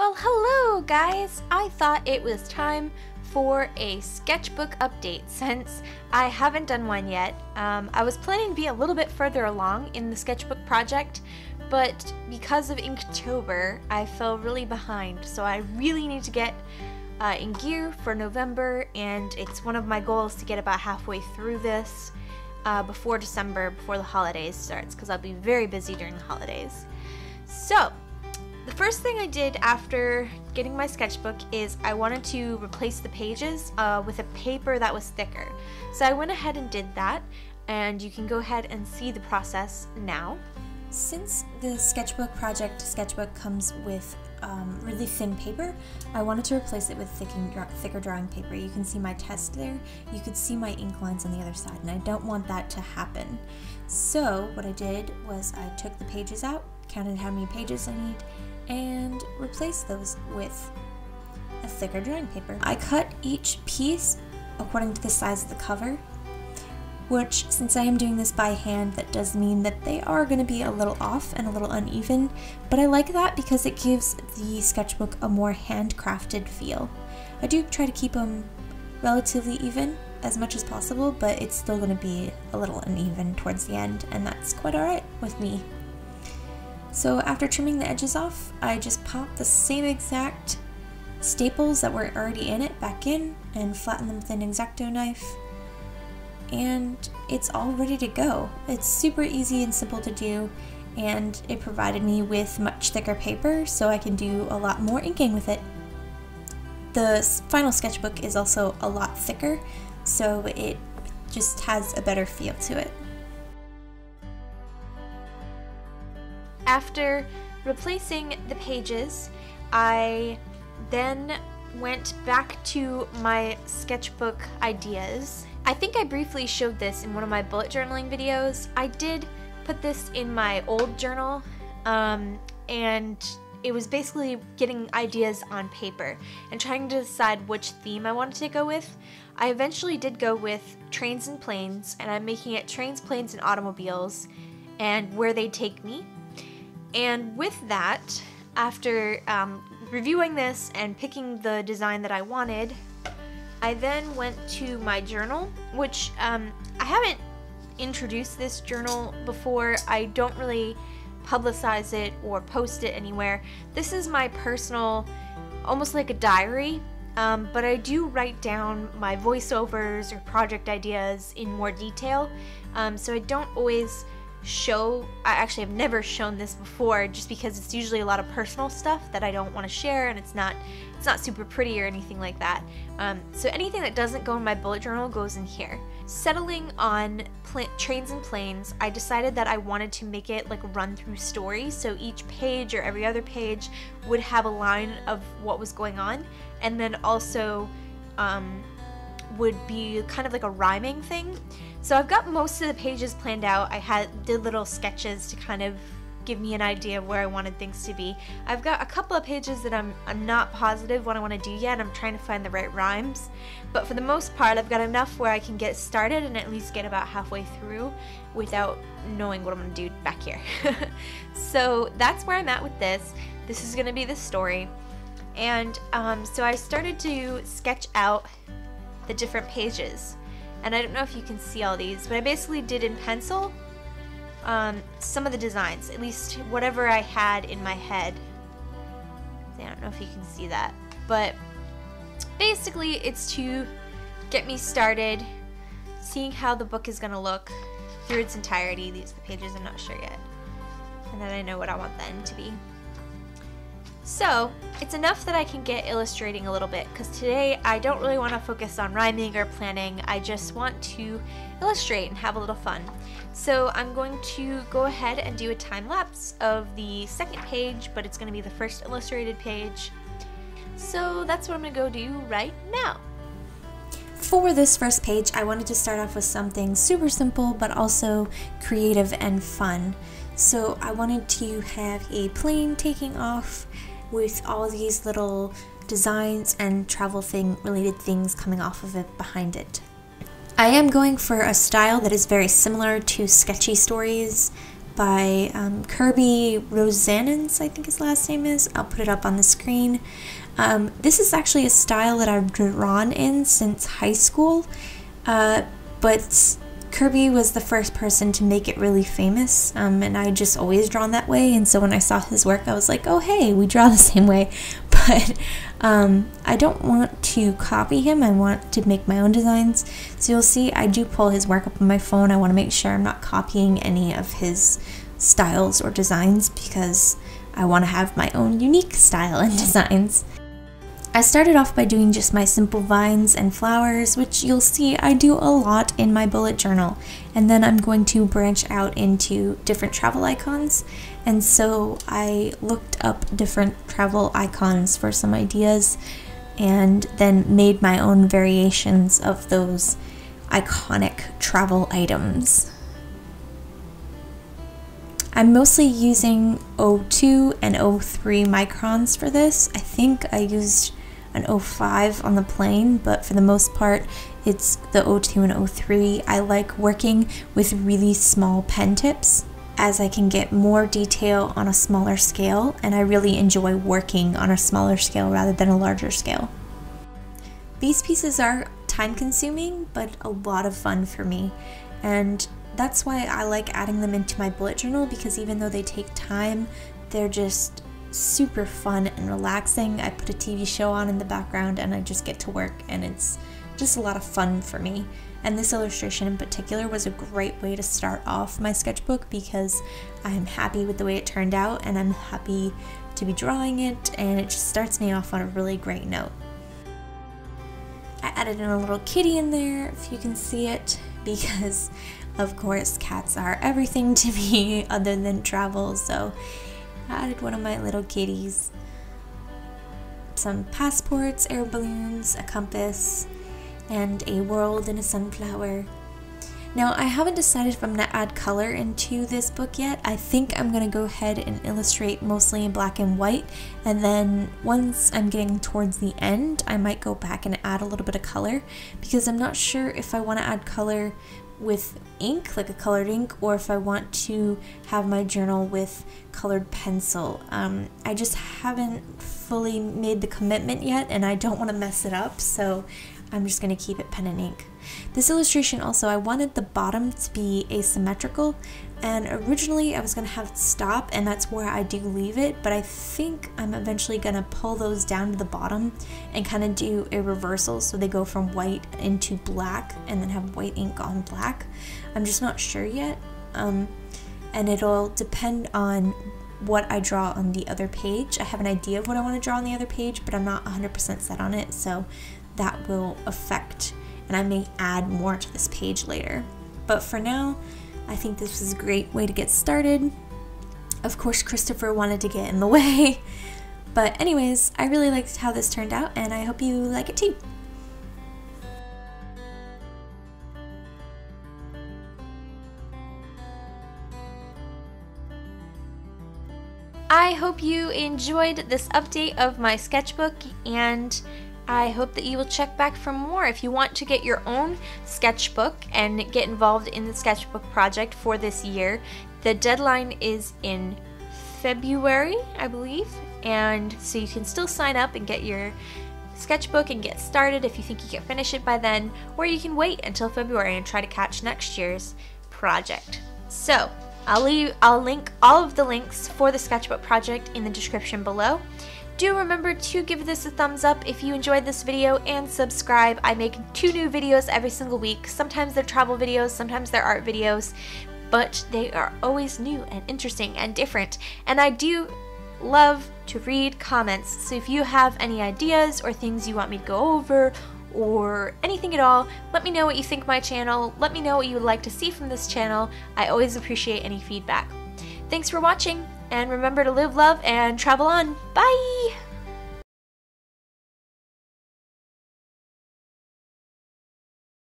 Well, hello guys! I thought it was time for a sketchbook update since I haven't done one yet. I was planning to be a little bit further along in the sketchbook project, but because of Inktober, I fell really behind, so I really need to get in gear for November, and it's one of my goals to get about halfway through this before December, before the holidays starts, because I'll be very busy during the holidays. So, the first thing I did after getting my sketchbook is I wanted to replace the pages with a paper that was thicker. So I went ahead and did that, and you can go ahead and see the process now. Since the Sketchbook Project sketchbook comes with really thin paper, I wanted to replace it with thicker drawing paper. You can see my test there. You could see my ink lines on the other side, and I don't want that to happen. So what I did was I took the pages out, counted how many pages I need, and replace those with a thicker drawing paper. I cut each piece according to the size of the cover, which, since I am doing this by hand, that does mean that they are going to be a little off and a little uneven, but I like that because it gives the sketchbook a more handcrafted feel. I do try to keep them relatively even as much as possible, but it's still going to be a little uneven towards the end, and that's quite alright with me. So after trimming the edges off, I just popped the same exact staples that were already in it back in and flattened them with an X-Acto knife, and it's all ready to go. It's super easy and simple to do, and it provided me with much thicker paper so I can do a lot more inking with it. The final sketchbook is also a lot thicker, so it just has a better feel to it. After replacing the pages, I then went back to my sketchbook ideas. I think I briefly showed this in one of my bullet journaling videos. I did put this in my old journal, and it was basically getting ideas on paper and trying to decide which theme I wanted to go with. I eventually did go with trains and planes, and I'm making it trains, planes, and automobiles, and where they take me. And with that, after reviewing this and picking the design that I wanted, I then went to my journal, which I haven't introduced this journal before. I don't really publicize it or post it anywhere. This is my personal, almost like a diary, but I do write down my voiceovers or project ideas in more detail, so I don't always show. I actually have never shown this before, just because it's usually a lot of personal stuff that I don't want to share, and it's not super pretty or anything like that. So anything that doesn't go in my bullet journal goes in here. Settling on trains and planes, I decided that I wanted to make it like a run-through story, so each page or every other page would have a line of what was going on, and then also would be kind of like a rhyming thing. So I've got most of the pages planned out. I did little sketches to kind of give me an idea of where I wanted things to be. I've got a couple of pages that I'm not positive what I want to do yet. I'm trying to find the right rhymes, but for the most part I've got enough where I can get started and at least get about halfway through without knowing what I'm going to do back here. So that's where I'm at with this. This is going to be the story, and so I started to sketch out the different pages, and I don't know if you can see all these, but I basically did in pencil some of the designs, at least whatever I had in my head. I don't know if you can see that, but basically it's to get me started seeing how the book is going to look through its entirety. These are the pages I'm not sure yet, and then I know what I want the end to be. So it's enough that I can get illustrating a little bit, because today I don't really want to focus on rhyming or planning. I just want to illustrate and have a little fun. So I'm going to go ahead and do a time lapse of the second page, but it's going to be the first illustrated page. So that's what I'm going to go do right now. For this first page, I wanted to start off with something super simple but also creative and fun. So I wanted to have a plane taking off with all these little designs and travel related things coming off of it behind it. I am going for a style that is very similar to sketchy stories by Kirby Rosanens, I think his last name is. I'll put it up on the screen. This is actually a style that I've drawn in since high school, but Kirby was the first person to make it really famous, and I just always drawn that way, and so when I saw his work I was like, oh hey, we draw the same way. But I don't want to copy him, I want to make my own designs. So you'll see I do pull his work up on my phone. I want to make sure I'm not copying any of his styles or designs because I want to have my own unique style and designs. I started off by doing just my simple vines and flowers, which you'll see I do a lot in my bullet journal, and then I'm going to branch out into different travel icons, and so I looked up different travel icons for some ideas and then made my own variations of those iconic travel items. I'm mostly using 02 and 03 microns for this. I think I used an 05 on the plane, but for the most part it's the 02 and 03. I like working with really small pen tips as I can get more detail on a smaller scale, and I really enjoy working on a smaller scale rather than a larger scale. These pieces are time consuming but a lot of fun for me, and that's why I like adding them into my bullet journal, because even though they take time, they're just super fun and relaxing. I put a TV show on in the background and I just get to work, and it's just a lot of fun for me. And this illustration in particular was a great way to start off my sketchbook because I'm happy with the way it turned out and I'm happy to be drawing it, and it just starts me off on a really great note. I added in a little kitty in there, if you can see it, because of course cats are everything to me other than travel, so I added one of my little kitties. Some passports, air balloons, a compass, and a world and a sunflower. Now I haven't decided if I'm going to add color into this book yet. I think I'm going to go ahead and illustrate mostly in black and white, and then once I'm getting towards the end I might go back and add a little bit of color, because I'm not sure if I want to add color with ink, like a colored ink, or if I want to have my journal with colored pencil. I just haven't fully made the commitment yet and I don't want to mess it up, so I'm just going to keep it pen and ink. This illustration also, I wanted the bottom to be asymmetrical, and originally I was going to have it stop, and that's where I do leave it, but I think I'm eventually going to pull those down to the bottom and kind of do a reversal so they go from white into black and then have white ink on black. I'm just not sure yet, and it'll depend on what I draw on the other page. I have an idea of what I want to draw on the other page, but I'm not 100% set on it, so that will affect, and I may add more to this page later. But for now, I think this is a great way to get started. Of course, Christopher wanted to get in the way, but anyways, I really liked how this turned out, and I hope you like it too. I hope you enjoyed this update of my sketchbook, and I hope that you will check back for more. If you want to get your own sketchbook and get involved in the sketchbook project for this year, the deadline is in February, I believe, and so you can still sign up and get your sketchbook and get started if you think you can finish it by then, or you can wait until February and try to catch next year's project. So I'll link all of the links for the sketchbook project in the description below. Do remember to give this a thumbs up if you enjoyed this video, and subscribe. I make 2 new videos every single week. Sometimes they're travel videos, sometimes they're art videos, but they are always new and interesting and different. And I do love to read comments, so if you have any ideas or things you want me to go over or anything at all, let me know what you think of my channel. Let me know what you would like to see from this channel. I always appreciate any feedback. Thanks for watching, and remember to live, love, and travel on. Bye!